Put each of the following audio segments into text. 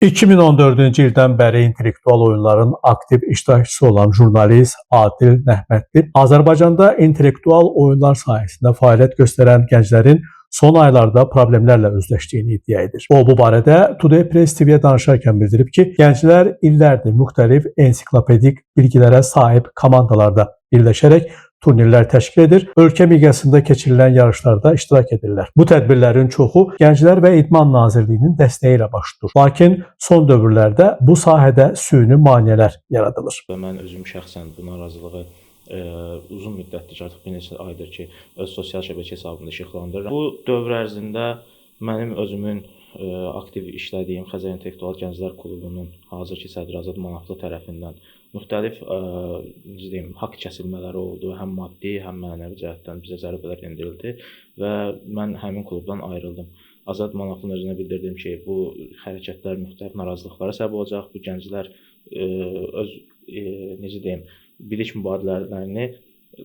2014-cü ildən bəri intellektual oyunların aktiv iştirakçısı olan jurnalist Adil Nəhmətli Azərbaycanda intellektual oyunlar sahəsində fəaliyyət göstərən gənclərin son aylarda problemlərlə üzləşdiyini iddia edir. O, bu barədə Today Press TV-yə danışarkən bildirib ki, gənclər illərdir müxtəlif ensiklopedik bilgilərə sahib komandalarda birləşərək turnirlər təşkil edir, ölkə miqyasında keçirilən yarışlarda iştirak edirlər. Bu tədbirlərin çoxu Gənclər və İdman Nazirliyinin dəstəyi ilə baş tutur. Lakin son dövrlərdə bu sahədə süni maneələr yaradılır. Mən özüm şəxsən bu narazılığı uzun müddətdir ki, artıq bir neçə aydır ki, öz sosial şəbəkə hesabımda işıqlandırıram. Bu dövr ərzində mənim özümün aktiv işlədiyim Xəzər İntellektual Gənclər Klubunun hazırki sədri Azad Manaflı tərəfindən müxtəlif haqq kəsilmələri oldu. Həm maddi, həm mənəvi cəhətdən bizə zərbələr endirildi və mən həmin klubdan ayrıldım. Azad Manaflının özünə bildirdim ki, bu hərəkətlər müxtəlif narazılıqlara səbəb olacaq. Bu gənclər öz bilik mübadilələrini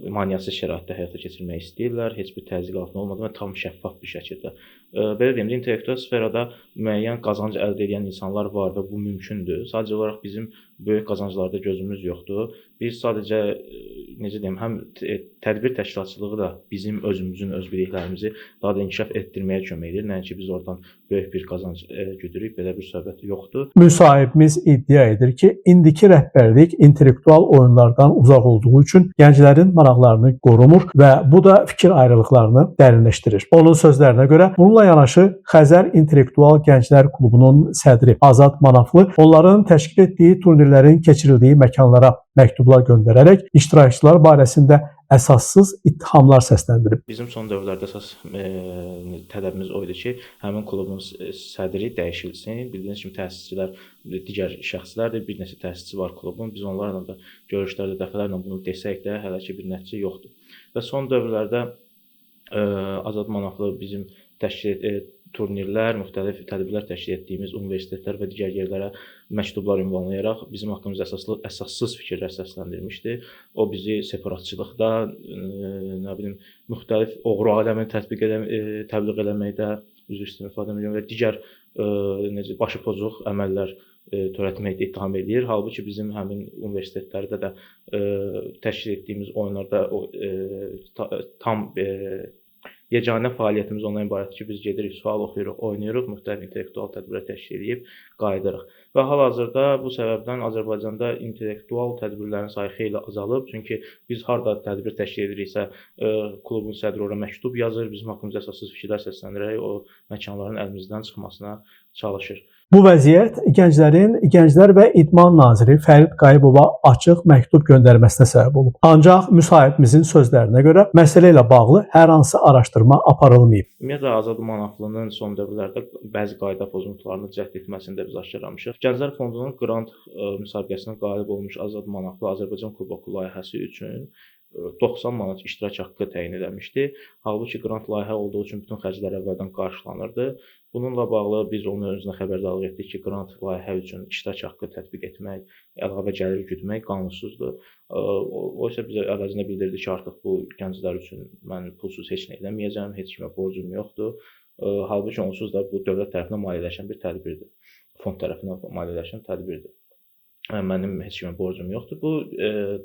maneəsiz şəraitdə həyata keçirmək istəyirlər, heç bir təzyiq altında olmadan və tam şəffaf bir şəkildə. Belə deyim, intellektual sferada müəyyən qazanc əldə edən insanlar var və bu mümkündür. Sadəcə olaraq bizim böyük qazanclarda gözümüz yoxdur. Biz sadəcə həm tədbir təşkilatçılığı da bizim özümüzün öz biliklərimizi daha da inkişaf etdirməyə kömək edir. Nəinki biz oradan böyük bir qazanc güdürük, belə bir söhbət yoxdur. Müsahibimiz iddia edir ki, indiki rəhbərlik intellektual oyunlardan uzaq olduğu üçün gənclərin maraqlarını qorumur və bu da fikir ayrılıqlarını dərinləşdirir. Onun sözlərinə görə bununla yanaşı Xəzər İntellektual Gənclər Klubunun sədri Azad Manaflı onların təşkil etdiyi turnirlərin keçirildiyi məkanlara məktublar göndərərək iştirakçılar barəsində əsassız ittihamlar səsləndirib. Bizim son dövrlərdə əsas tələbimiz o idi ki, həmin klubun sədri dəyişilsin. Bildiyiniz kimi təsisçilər digər şəxslərdir, bir neçə təsisçi var klubun. Biz onlarla da görüşlərdə dəfələrlə bunu desək də hələ ki bir nəticə yoxdur. Və son dövrlərdə Azad Manaflı bizim turnirlər, müxtəlif tədbirlər təşkil etdiyimiz universitetlər və digər yerlərə məktublar ünvanlayaraq bizim haqqımızda əsassız fikirlər səsləndirmişdi. O bizi separatçılıqda, müxtəlif oğru aləmini təbliğ eləməkdə, üzr istəyirəm ifadə edirəm və digər başı pozuq əməllər törətməkdə ittiham edir. Halbuki bizim həmin universitetlərdə də təşkil etdiyimiz oyunlarda tam yeganə fəaliyyətimiz ondan ibarətdir ki, biz gedirik, sual oxuyuruq, oynayırıq, müxtəlif intellektual tədbirlər təşkil edib qayıdırıq. Və hal-hazırda bu səbəbdən Azərbaycanda intellektual tədbirlərin sayı xeyli azalıb. Çünki biz harda tədbir təşkil ediriksə, klubun sədri ora məktub yazır, bizim haqqımızda əsassız fikirlər səsləndirərək o məkanların əlimizdən çıxmasına çalışır. Bu vəziyyət gənclərin Gənclər və İdman Naziri Fərid Qayıbova açıq məktub göndərməsinə səbəb olub. Ancaq müsahibimizin sözlərinə görə məsələ ilə bağlı hər hansı araşdırma aparılmayıb. Ümumiyyətlə Azad Manaflının son dövrlərdə bəzi qayda pozuntularını cəhd etməsini də biz aşkarlamışıq. Gənclər Fondunun qrant müsabiqəsində qalib olmuş Azad Manaflı Azərbaycan Kuboku layihəsi üçün 90 manat iştirak haqqı təyin edilmişdi. Halbuki qrant layihə olduğu üçün bütün xərclər əvvəldən qarşılanırdı. Bununla bağlı biz onun özünə xəbərdarlıq etdik ki, qrant layihə üçün iştirak haqqı tətbiq etmək, əlavə gəlir güdmək qanunsuzdur. O isə bizə əvəzinə bildirdi ki, artıq bu gənclər üçün mən pulsuz heç nə eləməyəcəm, heç kimə borcum yoxdur. Halbuki onsuz da bu dövlət tərəfindən maliyyələşən bir tədbirdir. Fond tərəfindən maliyyələşən tədbirdir. Mənim heç kimə borcum yoxdur. Bu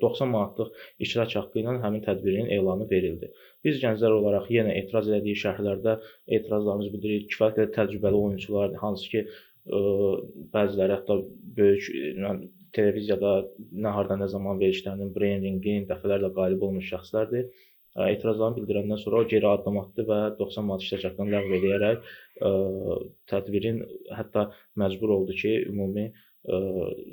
90 manatlıq iştirak haqqı ilə həmin tədbirin elanı verildi. Biz gənclər olaraq yenə etiraz etdiyi şərhlərdə etirazlarımızı bildiririk. Kifayət qədər təcrübəli oyunçular, hansı ki bəziləri hətta böyük televiziyada nə harda nə zaman verilişlərinin, brandingin dəfələrlə qalib olmuş şəxslərdir. Etirazlarını bildirəndən sonra o geri addım atdı və 90 manat iştirak haqqını ləğv edərək tədbirin hətta məcbur oldu ki, ümumi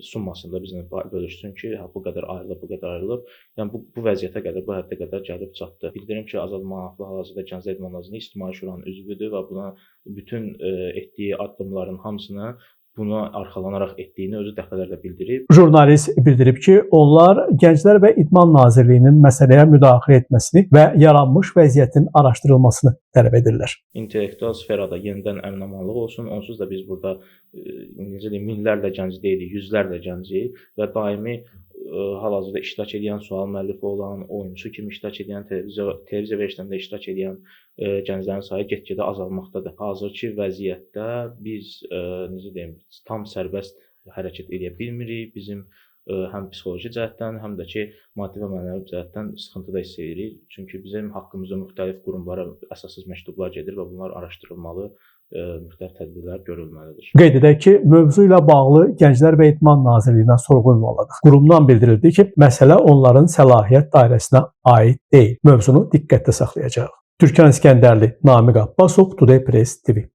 summasında bizlə bölüşsün ki, bu qədər ayrılıb, bu qədər ayrılıb. Yəni bu vəziyyətə qədər, bu həddə qədər gəlib çatdı. Bildirim ki, Azad Manaflı hal-hazırda Gənclər İdman Nazirliyinin İctimai Şuranın üzvüdür və buna bütün etdiyi addımların hamısını buna arxalanaraq etdiyini özü dəfələrlə bildirib. Jurnalist bildirib ki, onlar Gənclər və İdman Nazirliyinin məsələyə müdaxilə etməsini və yaranmış vəziyyətin araşdırılmasını tələb edirlər. İntellektual sferada yenidən əmin-amanlıq olsun. Onsuz da biz burada minlərlə gənc deyilik, yüzlərlə gəncik və daimi hal-hazırda iştirak edən, sual müəllifi olan, oyunçu kimi iştirak edən, televiziya verilişlərində iştirak edən gənclərin sayı get-gedə azalmaqdadır. Hazırki vəziyyətdə biz necə deyim, tam sərbəst hərəkət edə bilmirik. Bizim həm psixoloji cəhətdən, həm də ki, maddi və mənəvi cəhətdən sıxıntıda hiss edirik. Çünki bizim haqqımızda müxtəlif qurumlara əsassız məktublar gedir və bunlar araşdırılmalı, müxtəlif tədbirlər görülməlidir. Qeyd edək ki, mövzu ilə bağlı Gənclər və İdman Nazirliyinə sorğu ünvanladıq. Qurumdan bildirildi ki, məsələ onların səlahiyyət dairəsinə aid deyil. Mövzunu diqqətdə saxlayacağıq. Türkan İskəndərli, Namiq Abbasov, Today Press TV.